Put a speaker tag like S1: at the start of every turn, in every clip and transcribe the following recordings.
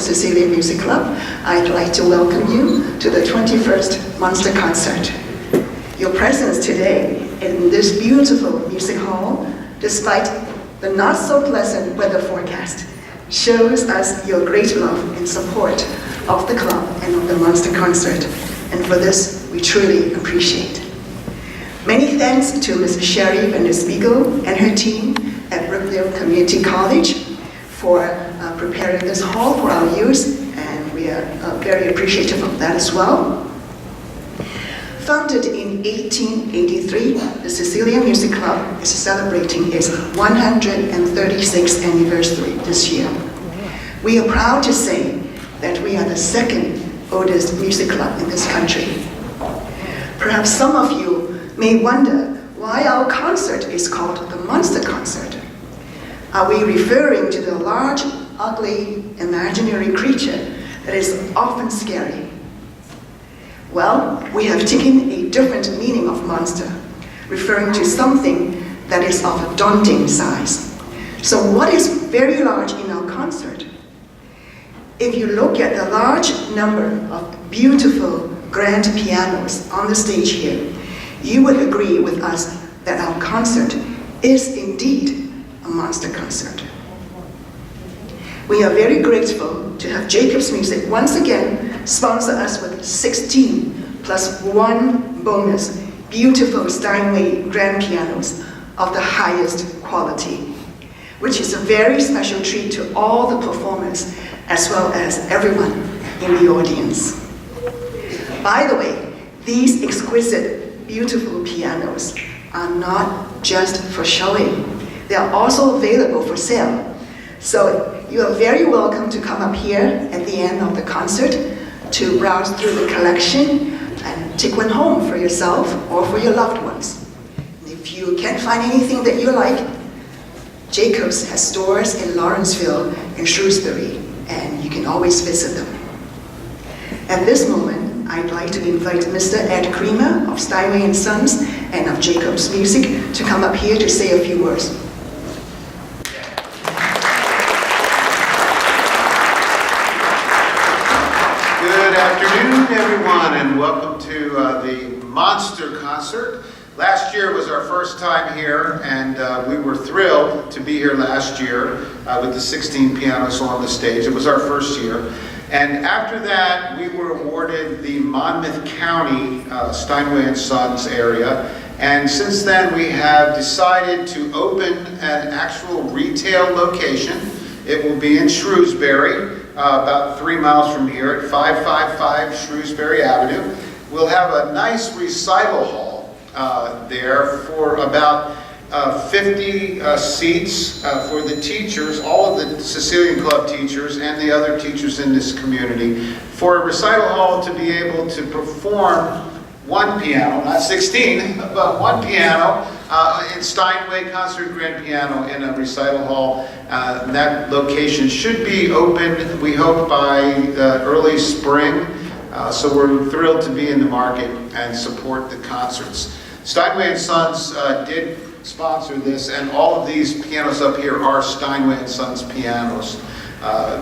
S1: Cecilian Music Club, I'd like to welcome you to the 21st Monster Concert. Your presence today in this beautiful music hall, despite the not so pleasant weather forecast, shows us your great love and support of the club and of the Monster Concert. And for this, we truly appreciate. Many thanks to Ms. Sherry Van der Spiegel and her team at Brookville Community College for preparing this hall for our use, and we are very appreciative of that as well. Founded in 1883, the Cecilian Music Club is celebrating its 136th anniversary this year. We are proud to say that we are the second oldest music club in this country. Perhaps some of you may wonder why our concert is called the Monster Concert. Are we referring to the large, ugly, imaginary creature that is often scary? Well, we have taken a different meaning of monster, referring to something that is of a daunting size. So what is very large in our concert? If you look at the large number of beautiful grand pianos on the stage here, you would agree with us that our concert is indeed a monster concert. We are very grateful to have Jacob's Music once again sponsor us with 16 plus 1 bonus beautiful Steinway grand pianos of the highest quality, which is a very special treat to all the performers as well as everyone in the audience. By the way, these exquisite, beautiful pianos are not just for showing. They are also available for sale. So you are very welcome to come up here at the end of the concert to browse through the collection and take one home for yourself or for your loved ones. And if you can't find anything that you like, Jacobs has stores in Lawrenceville and Shrewsbury, and you can always visit them. At this moment, I'd like to invite Mr. Ed Creamer of Steinway & Sons and of Jacobs Music to come up here to say a few words.
S2: Good afternoon, everyone, and welcome to the Monster Concert. Last year was our first time here, and we were thrilled to be here last year with the 16 pianos on the stage. It was our first year. And after that, we were awarded the Monmouth County Steinway & Sons area. And since then, we have decided to open an actual retail location. It will be in Shrewsbury, about 3 miles from here at 555 Shrewsbury Avenue. We'll have a nice recital hall there for about 50 seats for the teachers, all of the Cecilian Club teachers and the other teachers in this community, for a recital hall to be able to perform one piano, not 16, but one piano in Steinway Concert Grand Piano in a recital hall. That location should be open, we hope, by early spring. So we're thrilled to be in the market and support the concerts. Steinway & Sons did sponsor this, and all of these pianos up here are Steinway & Sons pianos.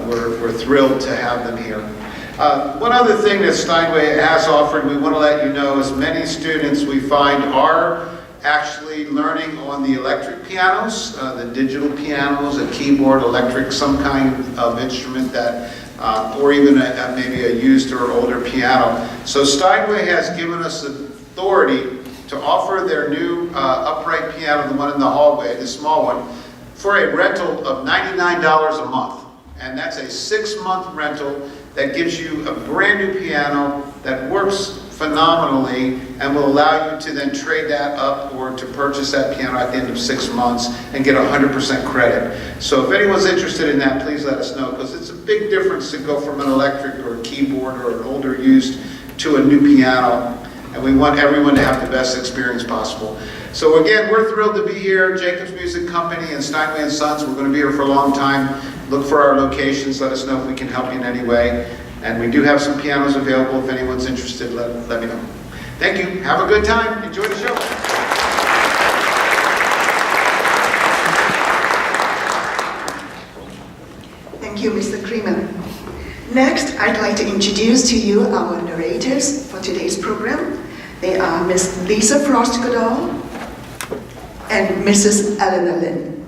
S2: We're thrilled to have them here. One other thing that Steinway has offered, we want to let you know, is many students we find are actually learning on the electric pianos, the digital pianos, a keyboard, electric, some kind of instrument that, or even maybe a used or older piano. So Steinway has given us the authority to offer their new upright piano, the one in the hallway, the small one, for a rental of $99 a month. And that's a 6-month rental that gives you a brand new piano that works phenomenally and will allow you to then trade that up or to purchase that piano at the end of 6 months and get 100% credit. So if anyone's interested in that, please let us know, because it's a big difference to go from an electric or a keyboard or an older used to a new piano. And we want everyone to have the best experience possible. So again, we're thrilled to be here. Jacobs Music Company and Steinway & Sons, we're going to be here for a long time. Look for our locations. Let us know if we can help you in any way. And we do have some pianos available. If anyone's interested, let me know. Thank you. Have a good time. Enjoy the show.
S1: Thank you, Mr. Creamer. Next, I'd like to introduce to you our narrators for today's program. They are Miss Lisa Frost-Goodall and Mrs. Elena Lin.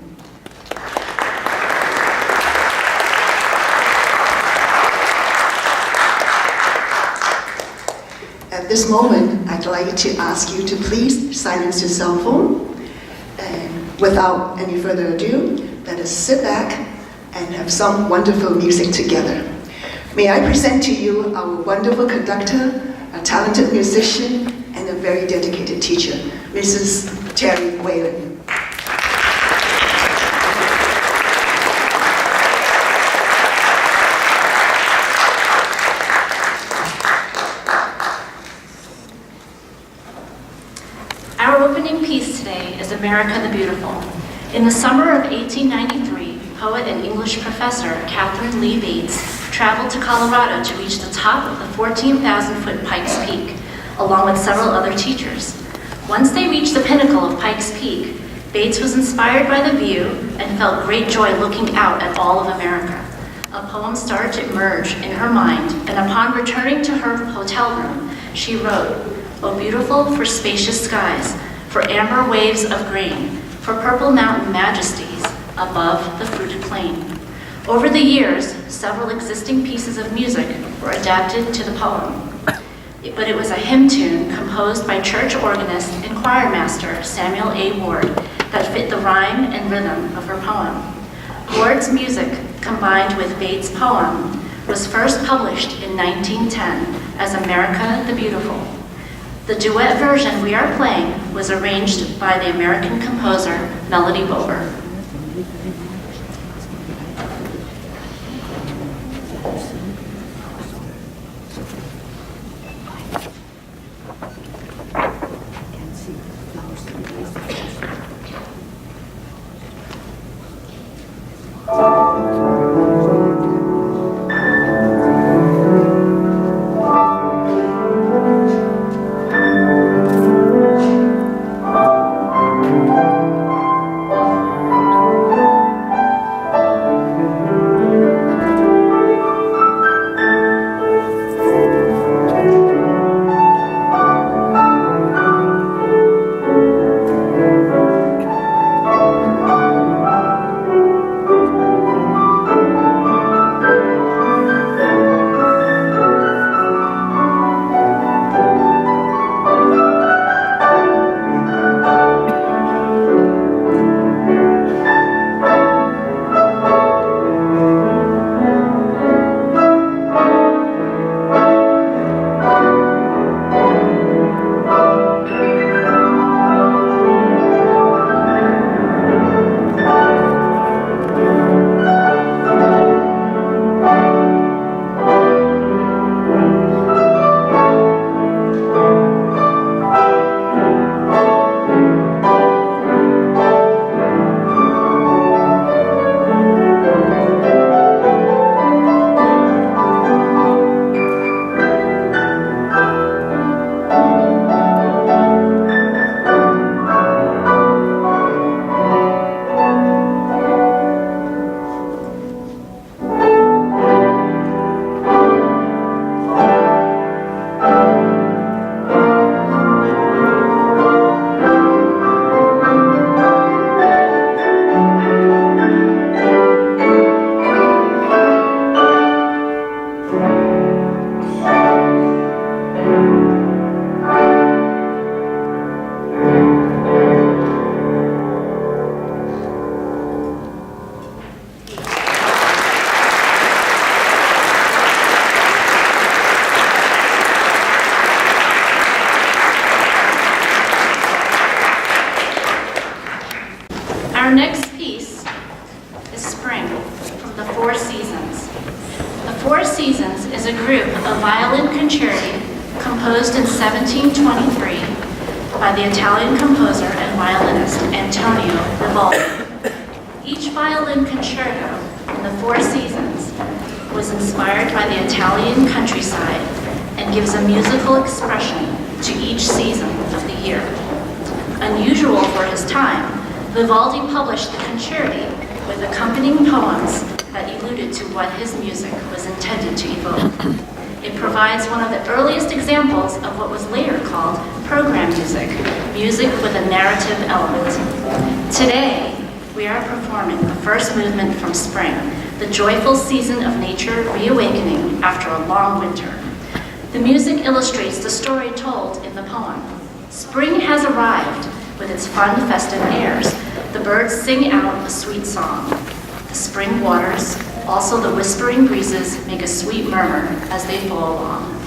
S1: At this moment, I'd like to ask you to please silence your cell phone. And without any further ado, let us sit back and have some wonderful music together. May I present to you our wonderful conductor, a talented musician, and a very dedicated teacher, Mrs. Terry Whelan.
S3: Our opening piece today is America the Beautiful. In the summer of 1893, poet and English professor Catherine Lee Bates traveled to Colorado to reach the top of the 14,000-foot Pikes Peak, along with several other teachers. Once they reached the pinnacle of Pikes Peak, Bates was inspired by the view and felt great joy looking out at all of America. A poem started to emerge in her mind, and upon returning to her hotel room, she wrote, "O beautiful for spacious skies, for amber waves of grain, for purple mountain majesties above the fruited plain." Over the years, several existing pieces of music were adapted to the poem, but it was a hymn tune composed by church organist and choir master Samuel A. Ward that fit the rhyme and rhythm of her poem. Ward's music, combined with Bates' poem, was first published in 1910 as America the Beautiful. The duet version we are playing was arranged by the American composer Melody Bober. Our next piece is Spring from the Four Seasons. The Four Seasons is a group of violin concerti composed in 1723 by the Italian composer and violinist Antonio Vivaldi. Each violin concerto in the Four Seasons was inspired by the Italian countryside and gives a musical expression to each season of the year. Unusual for his time, Vivaldi published the concerti with accompanying poems that alluded to what his music was intended to evoke. It provides one of the earliest examples of what was later called program music, music with a narrative element. Today, we are performing the first movement from spring, the joyful season of nature reawakening after a long winter. The music illustrates the story told in the poem. Spring has arrived with its fun, festive airs. The birds sing out a sweet song. The spring waters, also the whispering breezes, make a sweet murmur as they flow along.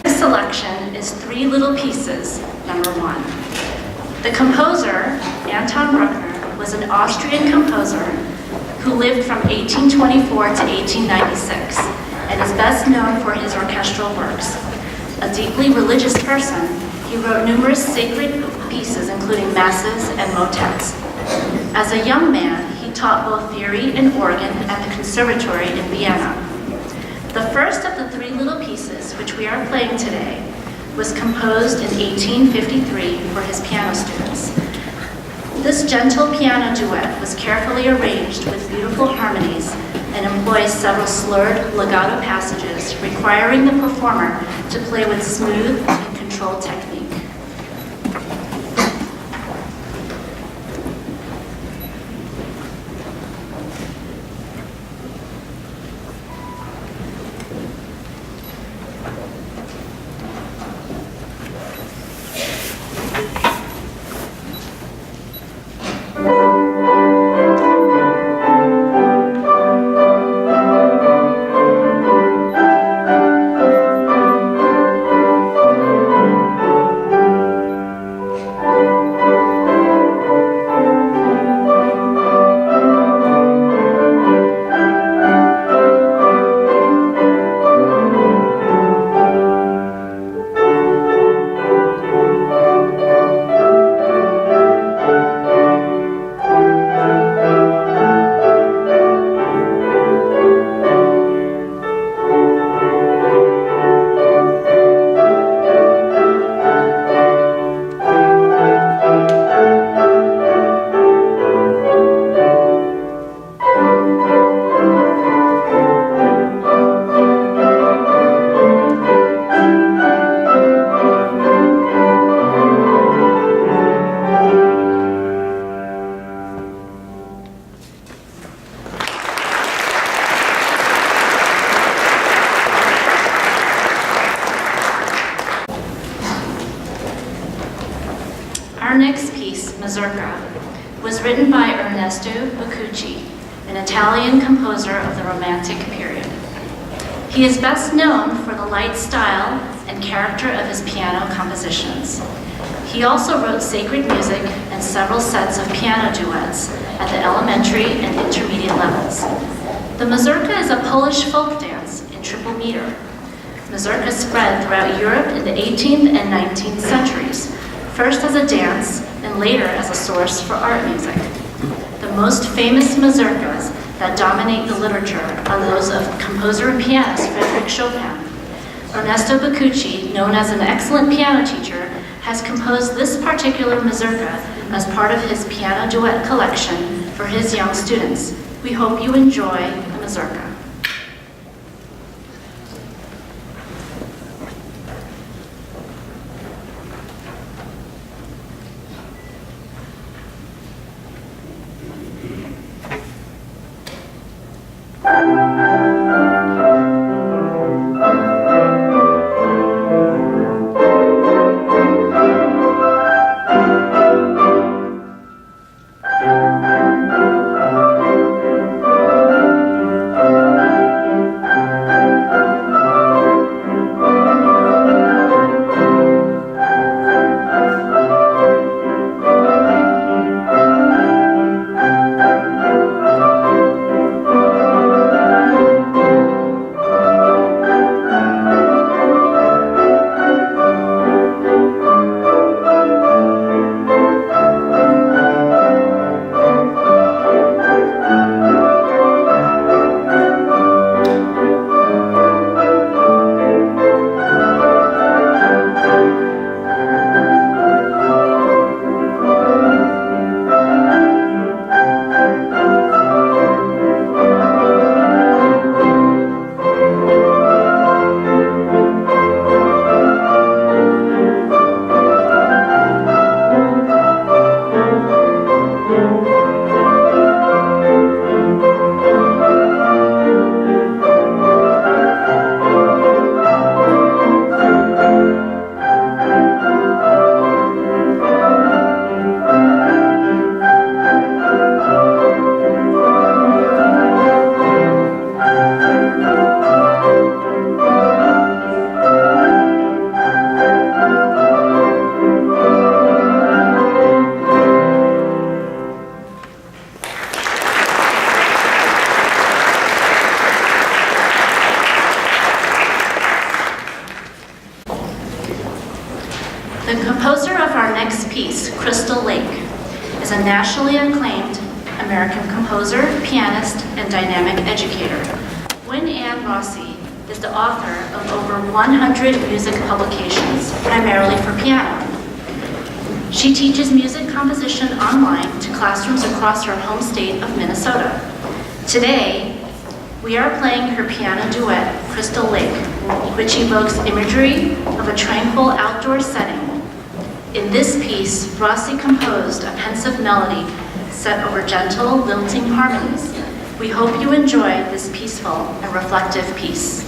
S3: Selection is three little pieces. Number one. The composer, Anton Bruckner, was an Austrian composer who lived from 1824 to 1896 and is best known for his orchestral works. A deeply religious person, he wrote numerous sacred pieces including masses and motets. As a young man, he taught both theory and organ at the conservatory in Vienna. The first of the three little pieces, which we are playing today, was composed in 1853 for his piano students. This gentle piano duet was carefully arranged with beautiful harmonies and employs several slurred legato passages, requiring the performer to play with smooth and controlled technique. Our next piece, Mazurka, was written by Ernesto Micucci, an Italian composer of the Romantic period. He is best known for the light style and character of his piano compositions. He also wrote sacred music and several sets of piano duets at the elementary and intermediate levels. The mazurka is a Polish folk dance in triple meter. Mazurka spread throughout Europe in the 18th and 19th centuries, first as a dance and later as a source for art music. The most famous mazurkas that dominate the literature are those of composer and pianist Frédéric Chopin. Ernesto Micucci, known as an excellent piano teacher, has composed this particular mazurka as part of his piano duet collection for his young students. We hope you enjoy the mazurka. The composer of our next piece, Crystal Lake, is a nationally acclaimed American composer, pianist, and dynamic educator. Wynn-Ann Rossi is the author of over 100 music publications, primarily for piano. She teaches music composition online to classrooms across her home state of Minnesota. Today, we are playing her piano duet, Crystal Lake, which evokes imagery of a tranquil outdoor setting. In this piece, Rossi composed a pensive melody set over gentle, lilting harmonies. We hope you enjoy this peaceful and reflective piece.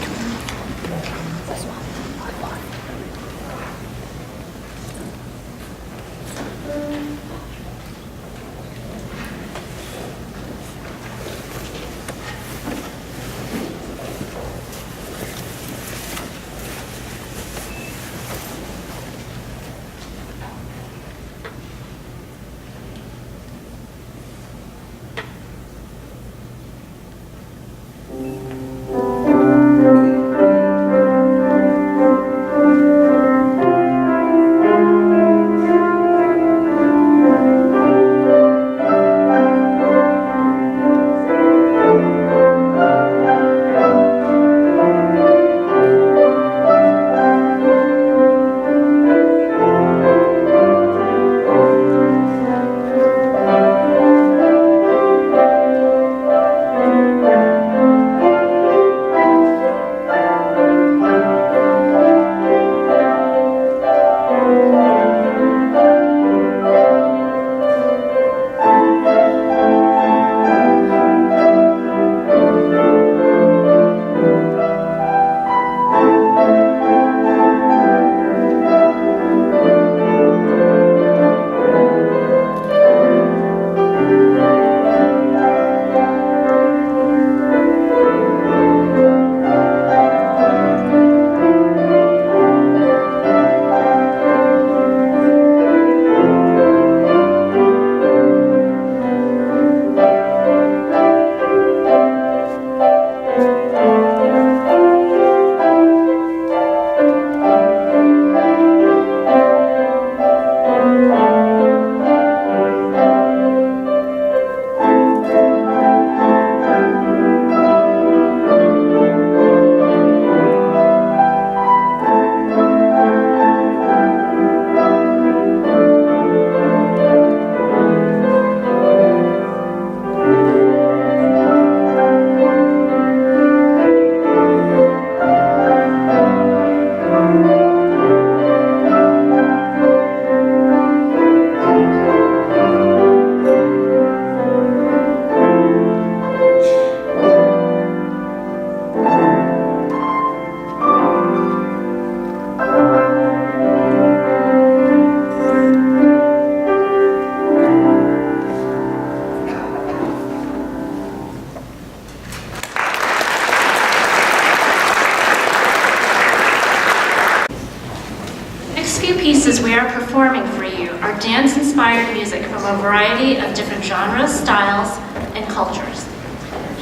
S3: two pieces we are performing for you are dance-inspired music from a variety of different genres, styles, and cultures.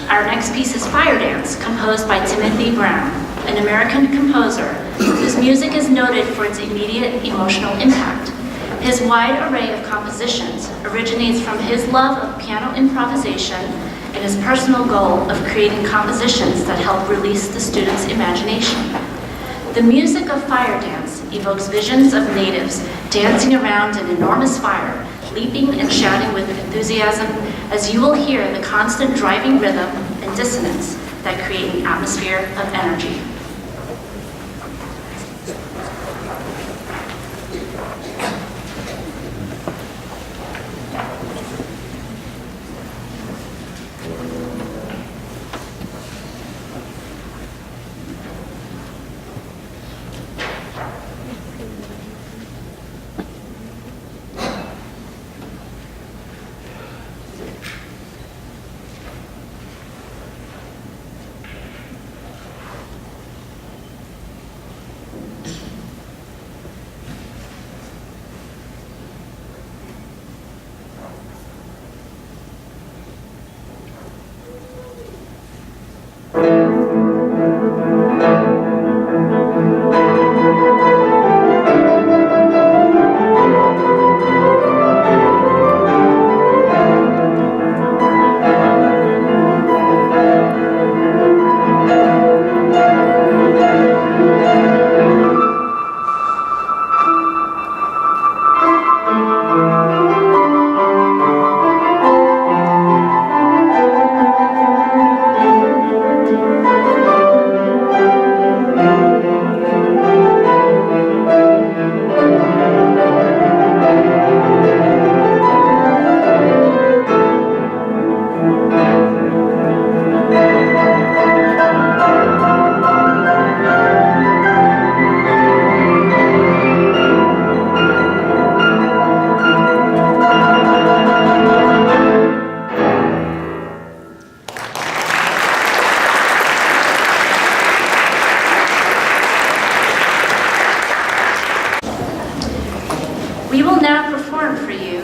S3: Our next piece is Fire Dance, composed by Timothy Brown, an American composer whose music is noted for its immediate emotional impact. His wide array of compositions originates from his love of piano improvisation and his personal goal of creating compositions that help release the student's imagination. The music of Fire Dance evokes visions of natives dancing around an enormous fire, leaping and shouting with enthusiasm, as you will hear the constant driving rhythm and dissonance that create an atmosphere of energy.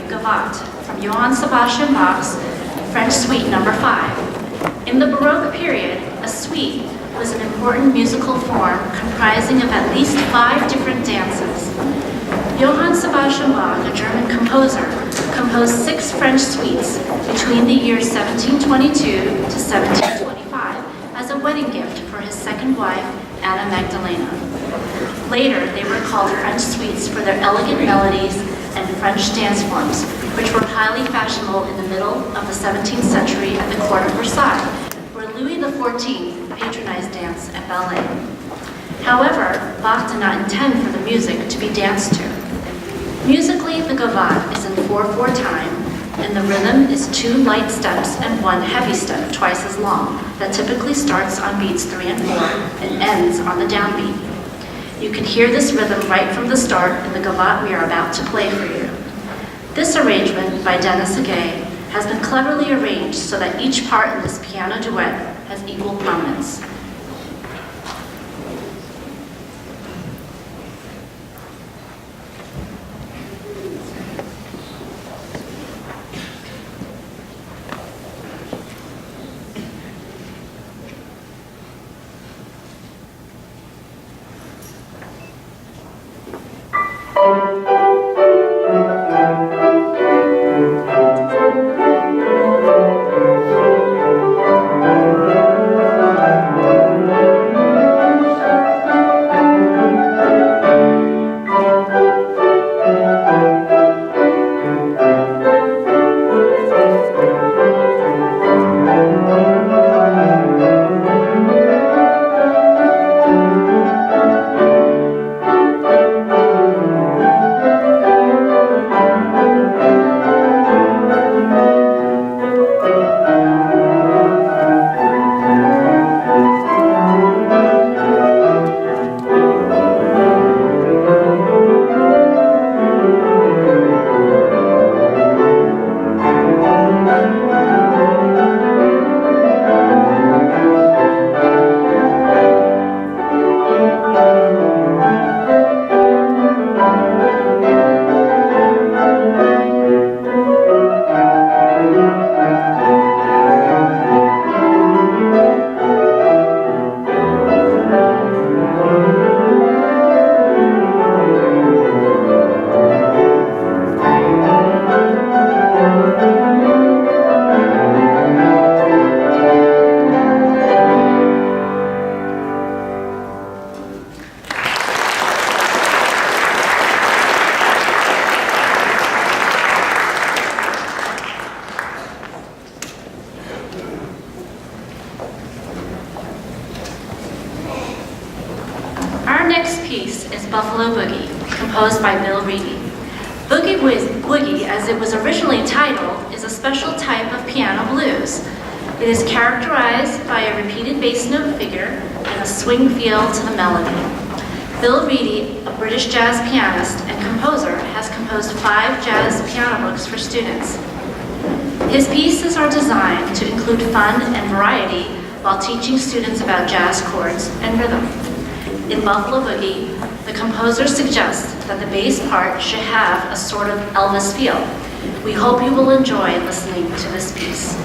S3: Gavotte from Johann Sebastian Bach's French Suite No. 5. In the Baroque period, a suite was an important musical form comprising of at least 5 different dances. Johann Sebastian Bach, a German composer, composed 6 French suites between the years 1722 to 1725 as a wedding gift for his second wife, Anna Magdalena. Later, they were called French suites for their elegant melodies and French dance forms, which were highly fashionable in the middle of the 17th century at the court of Versailles, where Louis XIV patronized dance and ballet. However, Bach did not intend for the music to be danced to. Musically, the Gavotte is in 4/4 time, and the rhythm is 2 light steps and 1 heavy step twice as long that typically starts on beats 3 and 4 and ends on the downbeat. You can hear this rhythm right from the start in the Gavotte we are about to play for you. This arrangement by Dennis Agay has been cleverly arranged so that each part in this piano duet has equal prominence. composed by Bill Readdy. Boogie, as it was originally titled, is a special type of piano blues. It is characterized by a repeated bass note figure and a swing feel to the melody. Bill Readdy, a British jazz pianist and composer, has composed 5 jazz piano books for students. His pieces are designed to include fun and variety while teaching students about jazz chords and rhythm. In Buffalo Boogie, the composer suggests that the bass part should have a sort of Elvis feel. We hope you will enjoy listening to this piece.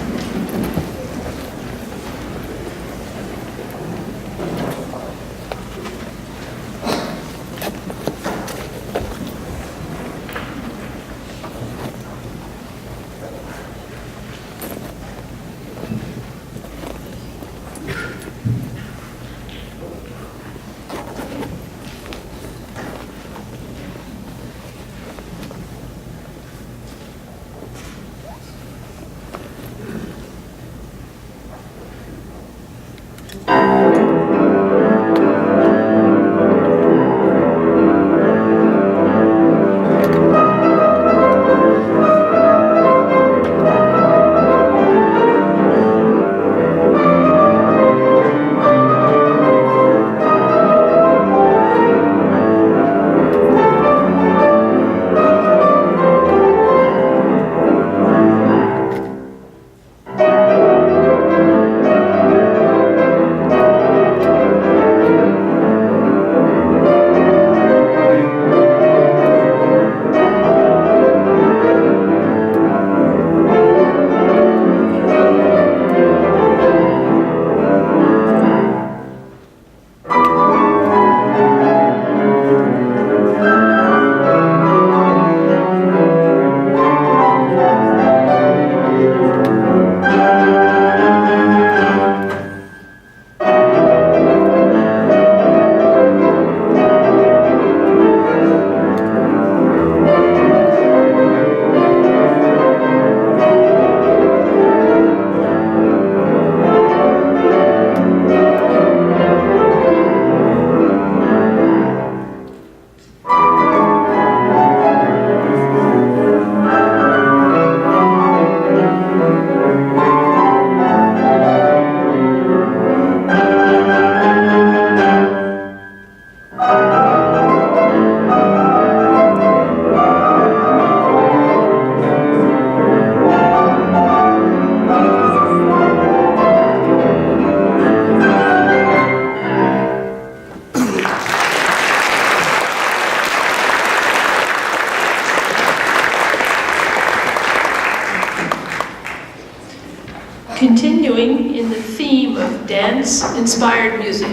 S4: Continuing in the theme of dance-inspired music,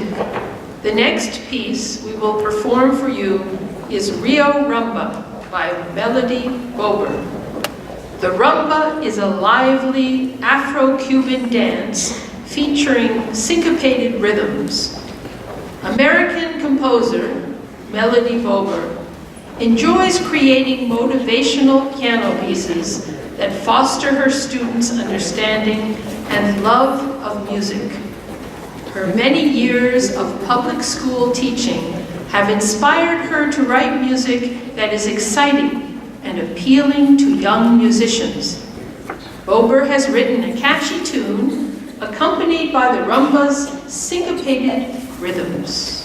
S4: the next piece we will perform for you is Rio Rhumba by Melody Bober. The Rhumba is a lively Afro-Cuban dance featuring syncopated rhythms. American composer Melody Bober enjoys creating motivational piano pieces that foster her students' understanding and love of music. Her many years of public school teaching have inspired her to write music that is exciting and appealing to young musicians. Bober has written a catchy tune accompanied by the Rhumba's syncopated rhythms.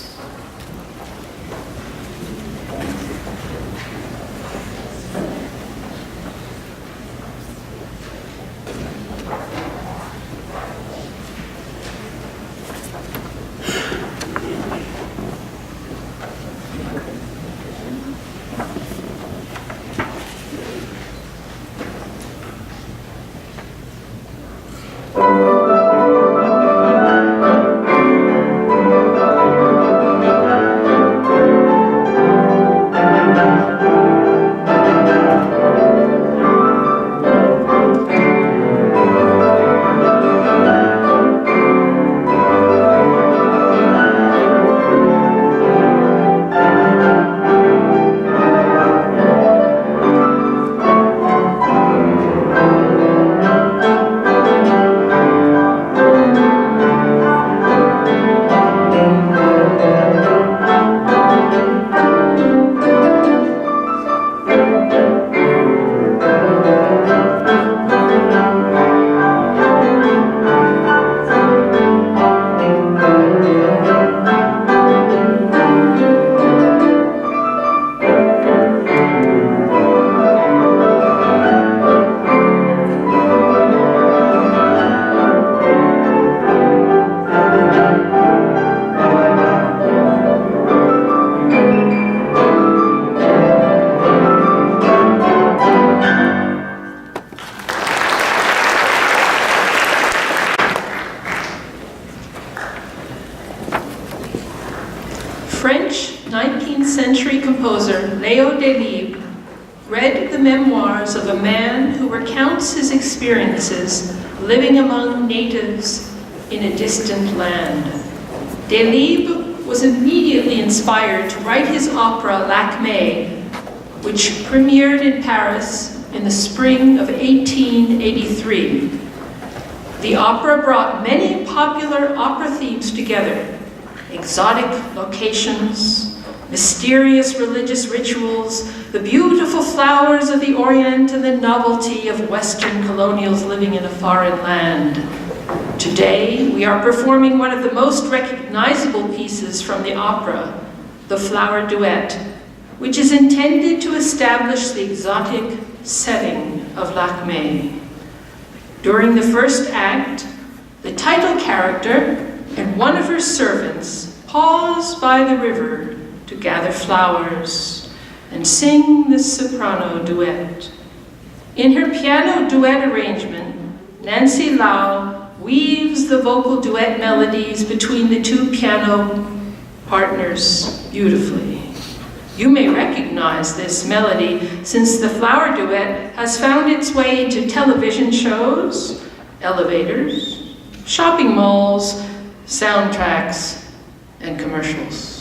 S4: Leo Delibes read the memoirs of a man who recounts his experiences living among natives in a distant land. Delibes was immediately inspired to write his opera Lakme, which premiered in Paris in the spring of 1883. The opera brought many popular opera themes together: exotic locations, mysterious religious rituals, the beautiful flowers of the Orient, and the novelty of Western colonials living in a foreign land. Today, we are performing one of the most recognizable pieces from the opera, the Flower Duet, which is intended to establish the exotic setting of Lakme. During the first act, the title character and one of her servants pause by the river to gather flowers and sing the soprano duet. In her piano duet arrangement, Nancy Lau weaves the vocal duet melodies between the two piano partners beautifully. You may recognize this melody since the Flower Duet has found its way into television shows, elevators, shopping malls, soundtracks, and commercials.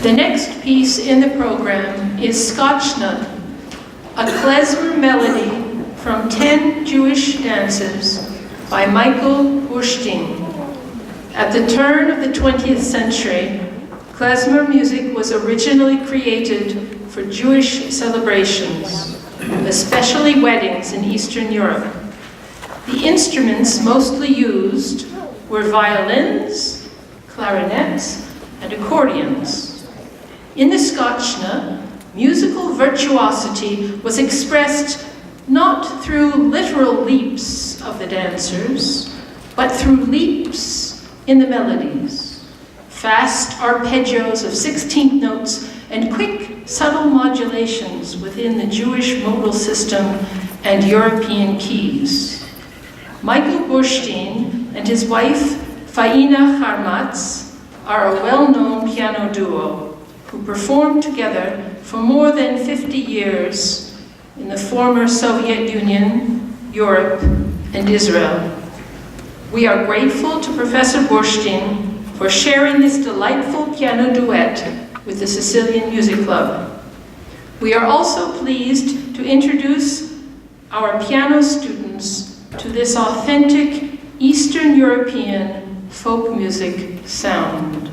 S4: The next piece in the program is Skochna, a klezmer melody from 10 Jewish dances by Michael Burshtin. At the turn of the 20th century, klezmer music was originally created for Jewish celebrations, especially weddings in Eastern Europe. The instruments mostly used were violins, clarinets, and accordions. In the Skochna, musical virtuosity was expressed not through literal leaps of the dancers, but through leaps in the melodies, fast arpeggios of 16th notes and quick, subtle modulations within the Jewish modal system and European keys. Michael Burshtin and his wife, Faina Harmatz, are a well-known piano duo who performed together for more than 50 years in the former Soviet Union, Europe, and Israel. We are grateful to Professor Burshtin for sharing this delightful piano duet with the Cecilian Music Club. We are also pleased to introduce our piano students to this authentic Eastern European folk music sound.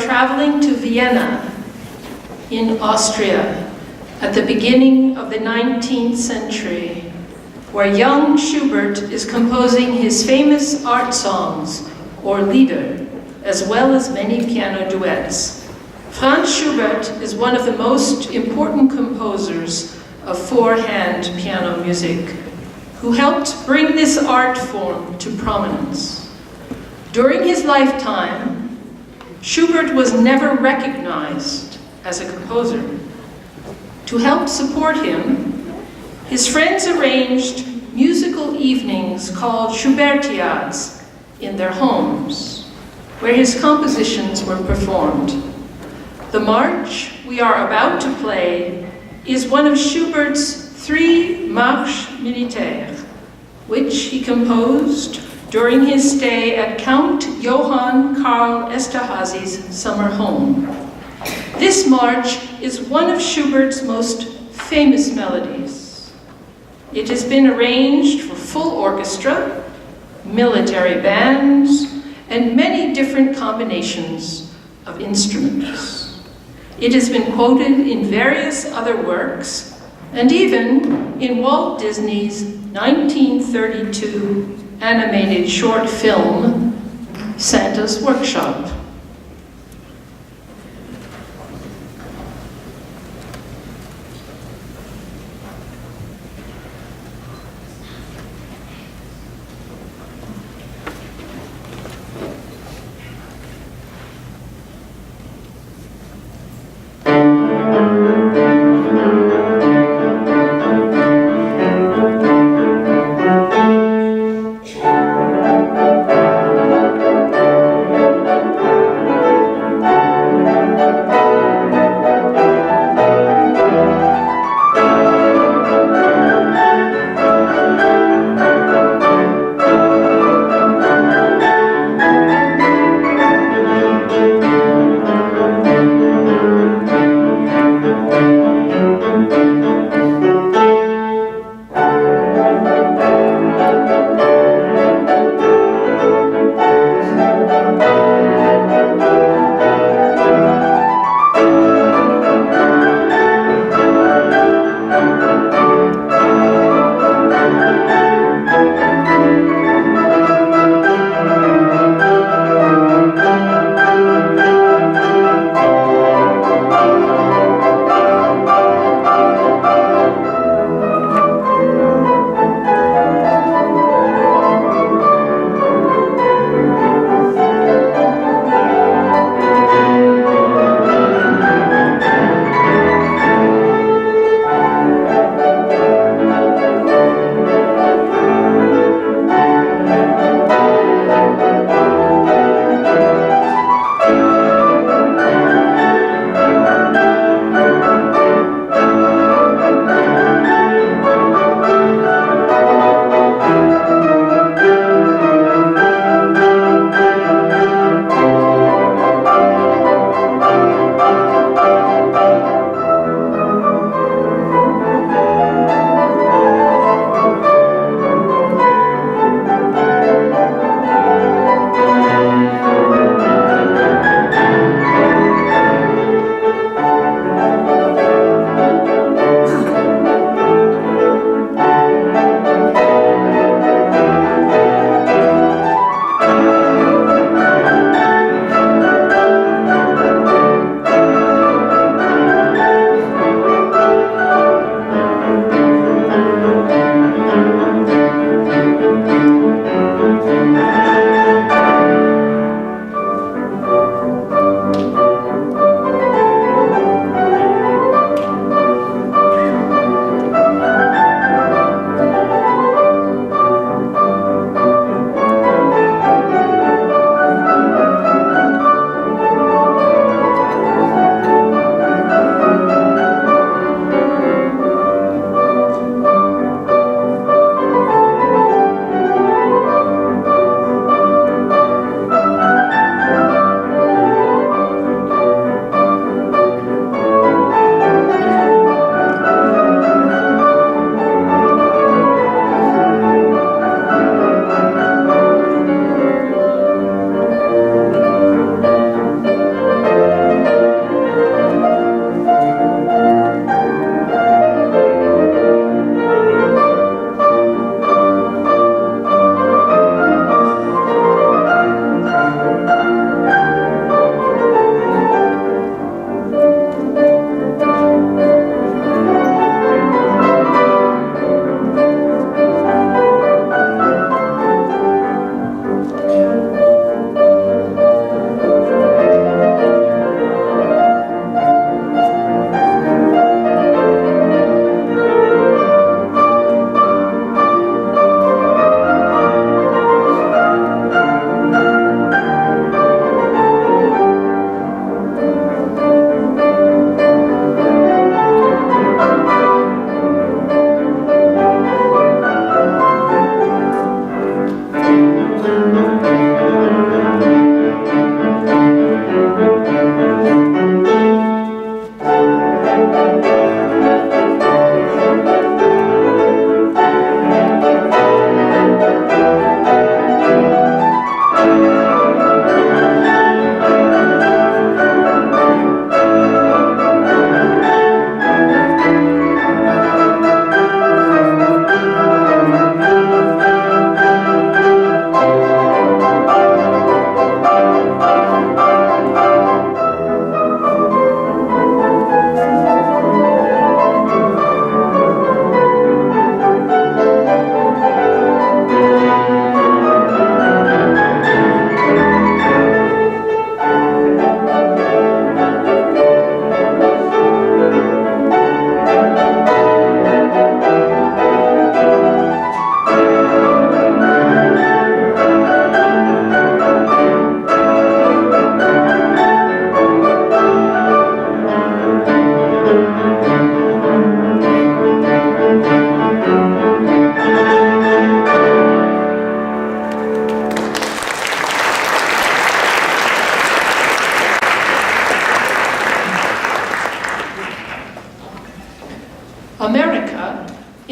S4: Traveling to Vienna in Austria at the beginning of the 19th century, where young Schubert is composing his famous art songs, or Lieder, as well as many piano duets. Franz Schubert is one of the most important composers of four-hand piano music, who helped bring this art form to prominence. During his lifetime, Schubert was never recognized as a composer. To help support him, his friends arranged musical evenings called Schubertiads in their homes, where his compositions were performed. The march we are about to play is one of Schubert's 3 marches militaires, which he composed during his stay at Count Johann Karl Esterhazy's summer home. This march is one of Schubert's most famous melodies. It has been arranged for full orchestra, military bands, and many different combinations of instruments. It has been quoted in various other works, and even in Walt Disney's 1932 animated short film, Santa's Workshop.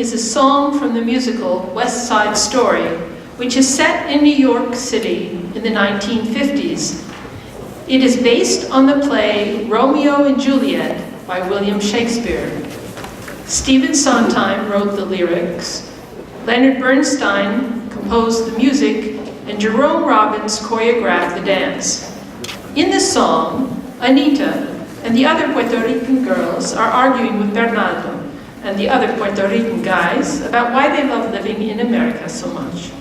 S4: is a song from the musical West Side Story, which is set in New York City in the 1950s. It is based on the play Romeo and Juliet by William Shakespeare. Stephen Sondheim wrote the lyrics, Leonard Bernstein composed the music, and Jerome Robbins choreographed the dance. In the song, Anita and the other Puerto Rican girls are arguing with Bernardo and the other Puerto Rican guys about why they love living in America so much.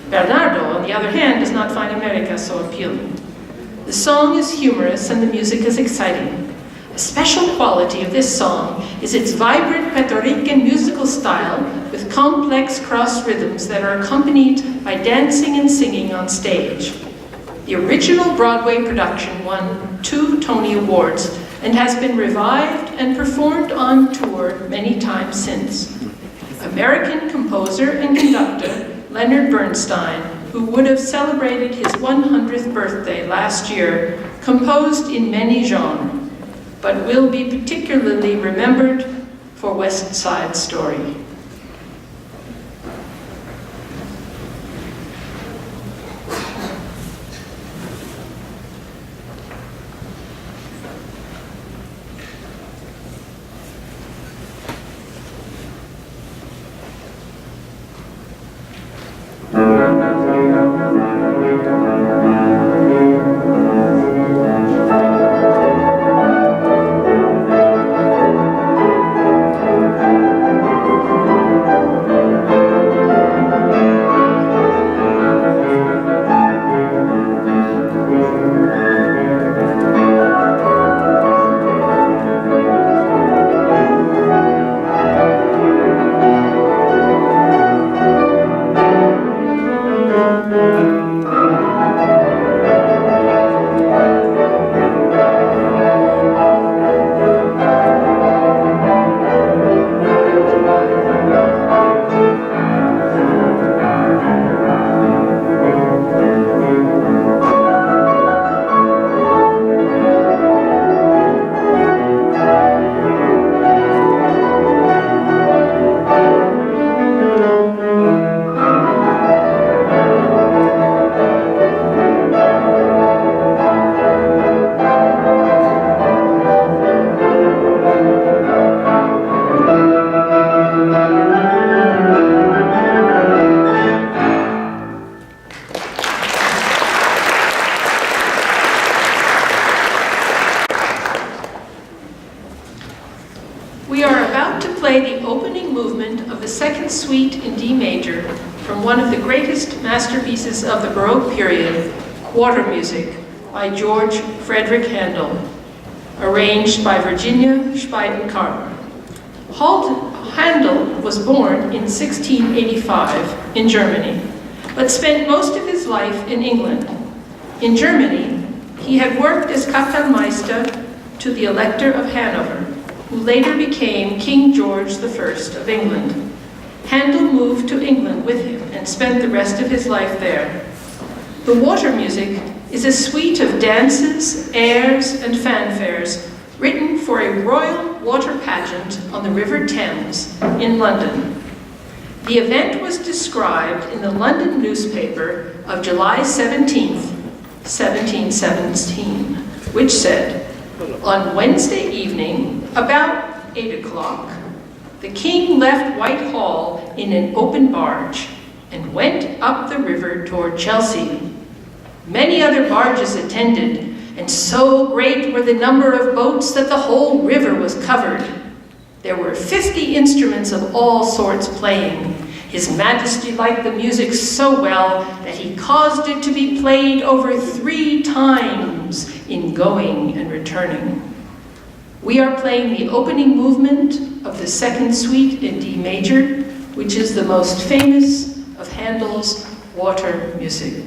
S4: Bernardo, on the other hand, does not find America so appealing. The song is humorous and the music is exciting. A special quality of this song is its vibrant Puerto Rican musical style with complex cross rhythms that are accompanied by dancing and singing on stage. The original Broadway production won 2 Tony Awards and has been revived and performed on tour many times since. American composer and conductor Leonard Bernstein, who would have celebrated his 100th birthday last year, composed in many genres, but will be particularly remembered for West Side Story. Masterpieces of the Baroque period, Quarter Music by George Frederick Handel, arranged by Virginia Spuyten-Karma. Handel was born in 1685 in Germany, but spent most of his life in England. In Germany, he had worked as Kapellmeister to the Elector of Hanover, who later became King George I of England. Handel moved to England with him and spent the rest of his life there. The Water Music is a suite of dances, airs, and fanfares written for a royal water pageant on the River Thames in London. The event was described in the London newspaper of July 17th, 1717, which said, "On Wednesday evening, about 8 o'clock, the king left Whitehall in an open barge and went up the river toward Chelsea. Many other barges attended, and so great were the number of boats that the whole river was covered. There were 50 instruments of all sorts playing. His Majesty liked the music so well that he caused it to be played over 3 times in going and returning. We are playing the opening movement of the second suite in D major, which is the most famous of Handel's water music."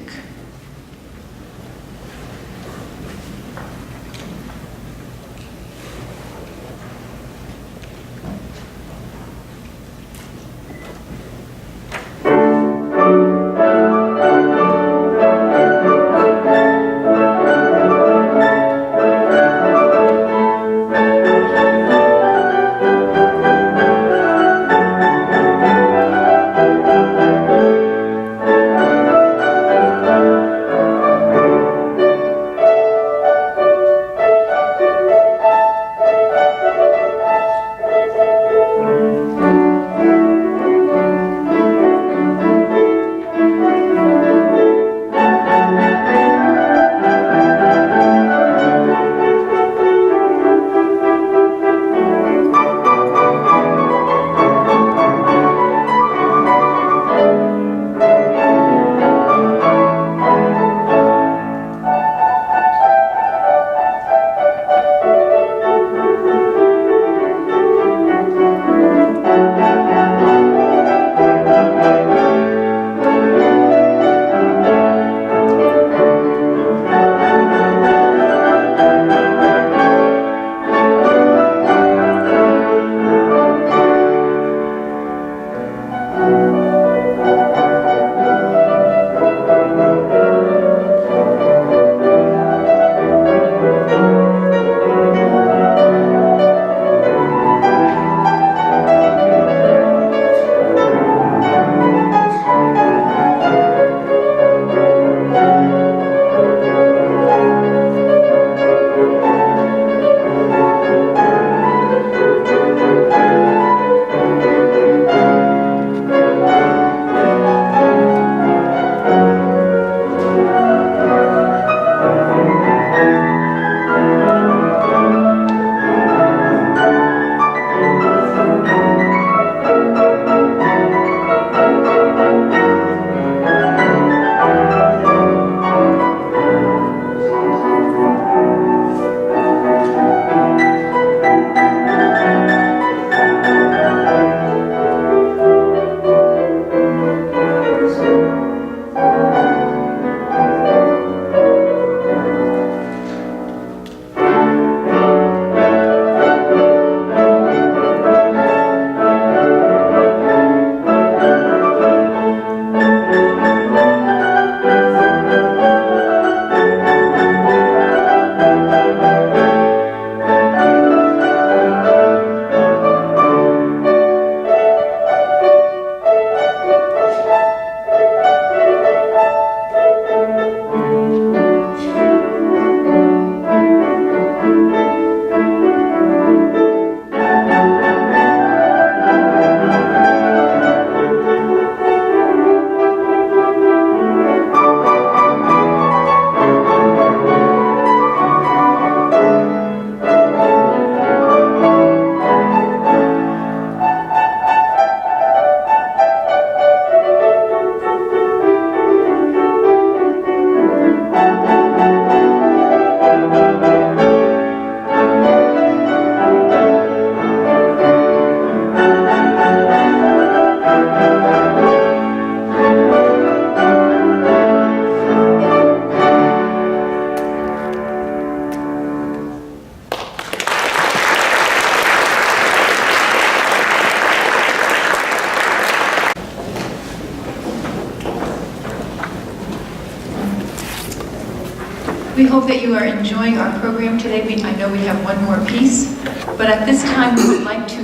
S5: hope that you are enjoying our program today. I know we have one more piece, but at this time we would like to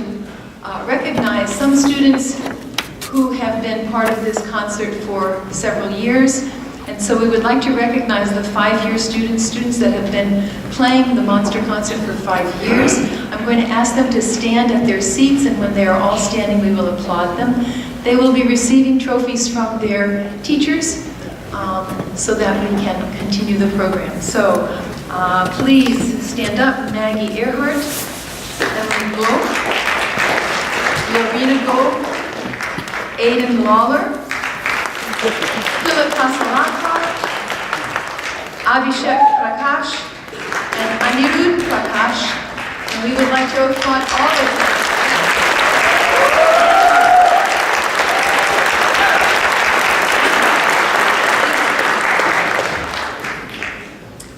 S5: recognize some students who have been part of this concert for several years. And so we would like to recognize the 5-year students that have been playing the Monster Concert for 5 years. I'm going to ask them to stand at their seats, and when they are all standing, we will applaud them. They will be receiving trophies from their teachers so that we can continue the program. So please stand up. Maggie Earhart, Emily Goh, Lorena Goh, Aidan Lawler, Philip Pasalakwa, Abhishek Prakash, and Anirudh Prakash, and we would like to applaud all of them.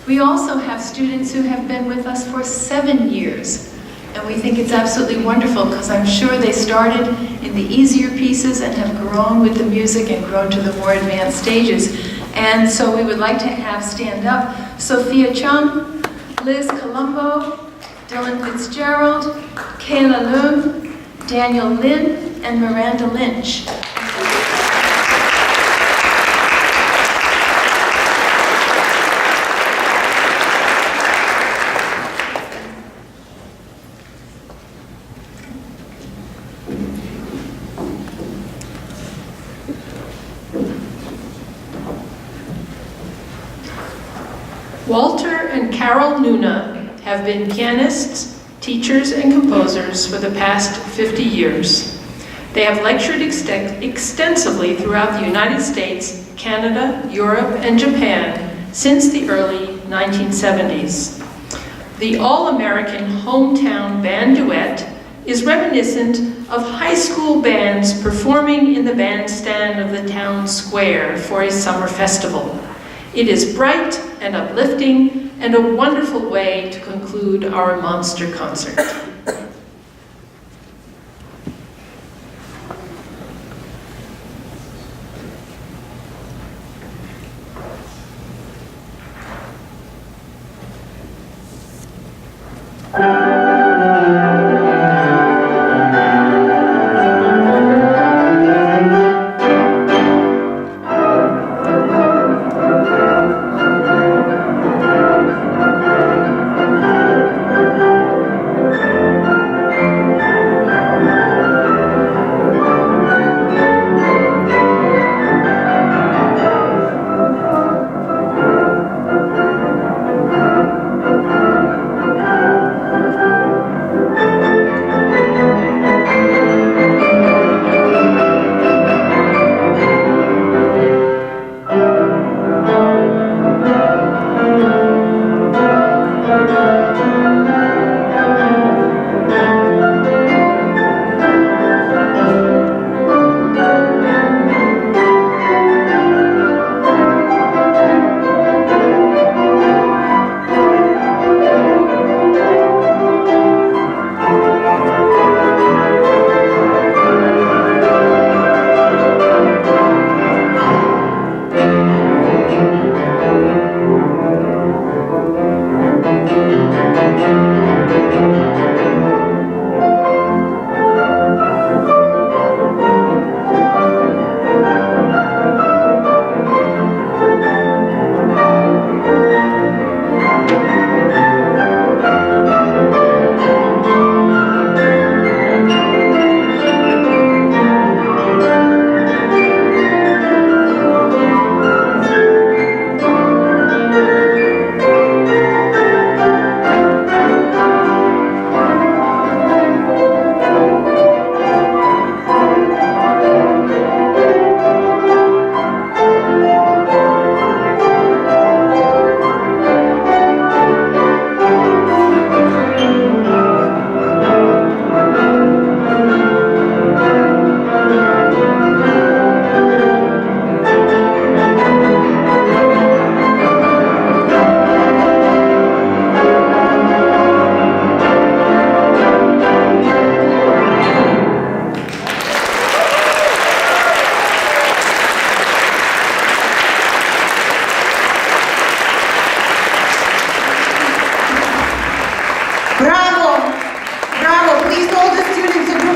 S5: We also have students who have been with us for 7 years. And we think it's absolutely wonderful because I'm sure they started in the easier pieces and have grown with the music and grown to the more advanced stages. And so we would like to have stand up Sophia Chung, Liz Colombo, Dylan Fitzgerald, Kayla Loom, Daniel Lin, and Miranda Lynch.
S4: Walter and Carol Nuna have been pianists, teachers, and composers for the past 50 years. They have lectured extensively throughout the United States, Canada, Europe, and Japan since the early 1970s. The all-American hometown band duet is reminiscent of high school bands performing in the bandstand of the town square for a summer festival. It is bright and uplifting and a wonderful way to conclude our Monster Concert.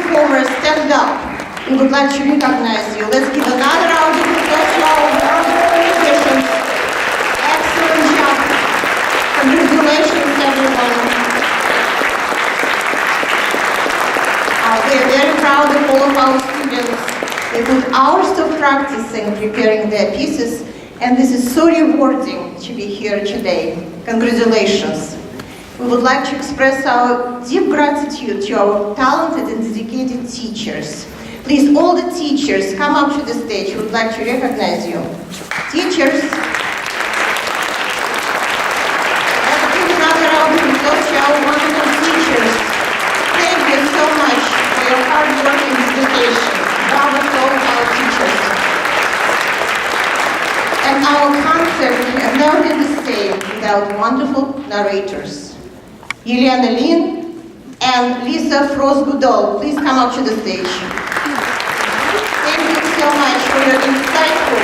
S6: performers stand up. We would like to recognize you. Let's give another round of applause to our wonderful musicians. Excellent job. Congratulations, everyone. We are very proud of all of our students. They put hours of practicing, preparing their pieces, and this is so rewarding to be here today. Congratulations. We would like to express our deep gratitude to our talented and dedicated teachers. Please, all the teachers, come up to the stage. We would like to recognize you. Teachers, let's give another round of applause to our wonderful teachers. Thank you so much for your hard work and dedication. Bravo to all of our teachers. And our concert would have never been the same without wonderful narrators. Elena and Lisa Frost-Goodall, please come up to the stage. Thank you so much for your insightful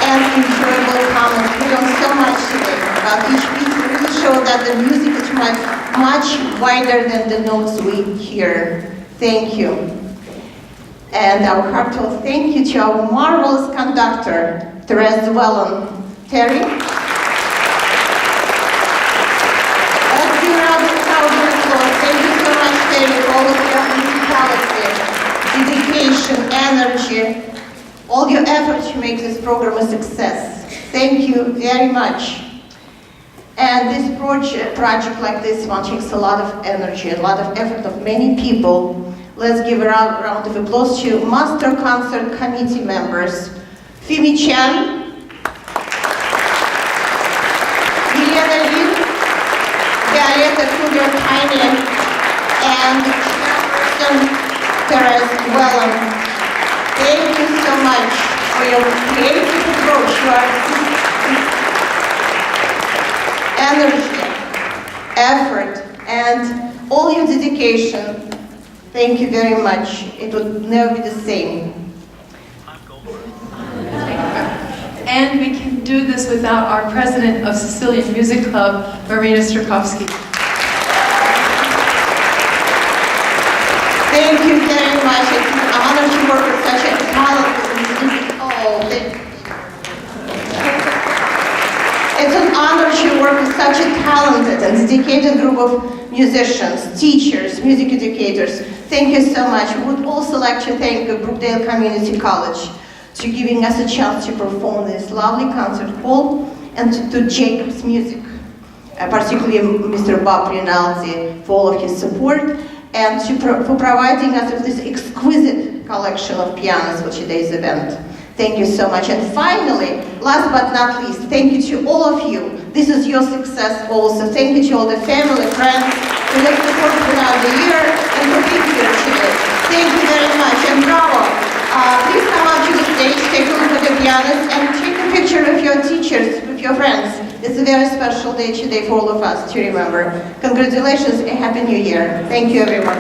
S6: and enjoyable comments. We learned so much today about each piece. We really show that the music is much wider than the notes we hear. Thank you. And our heartfelt thank you to our marvelous conductor, Therese Whelan. Terry? Let's give her a round of applause. Thank you so much, Terry, for all of your musicality, dedication, energy, all your effort to make this program a success. Thank you very much. And this project like this one takes a lot of energy, a lot of effort of many people. Let's give a round of applause to Master Concert Committee members. Phemie Chien, and Therese Whelan. Thank you so much for your creative approach, your energy, effort, and all your dedication. Thank you very much. It would never be the same.
S5: And we can do this without our president of Cecilian Music Club, Marina Strakovsky.
S6: Thank you very much. It's an honor to work with such a talented It's an honor to work with such a talented and dedicated group of musicians, teachers, music educators. Thank you so much. We would also like to thank Brookdale Community College for giving us a chance to perform this lovely concert hall, and to Jacob's Music, particularly Mr. Bob Rinaldi for all of his support, and for providing us with this exquisite collection of pianos for today's event. Thank you so much. And finally, last but not least, thank you to all of you. This is your success also. Thank you to all the family, friends, who have supported throughout the year and for being here today. Thank you very much, and bravo. Please come up to the stage, take a look at the pianos, and take a picture with your teachers, with your friends. It's a very special day today for all of us to remember. Congratulations and Happy New Year. Thank you, everyone.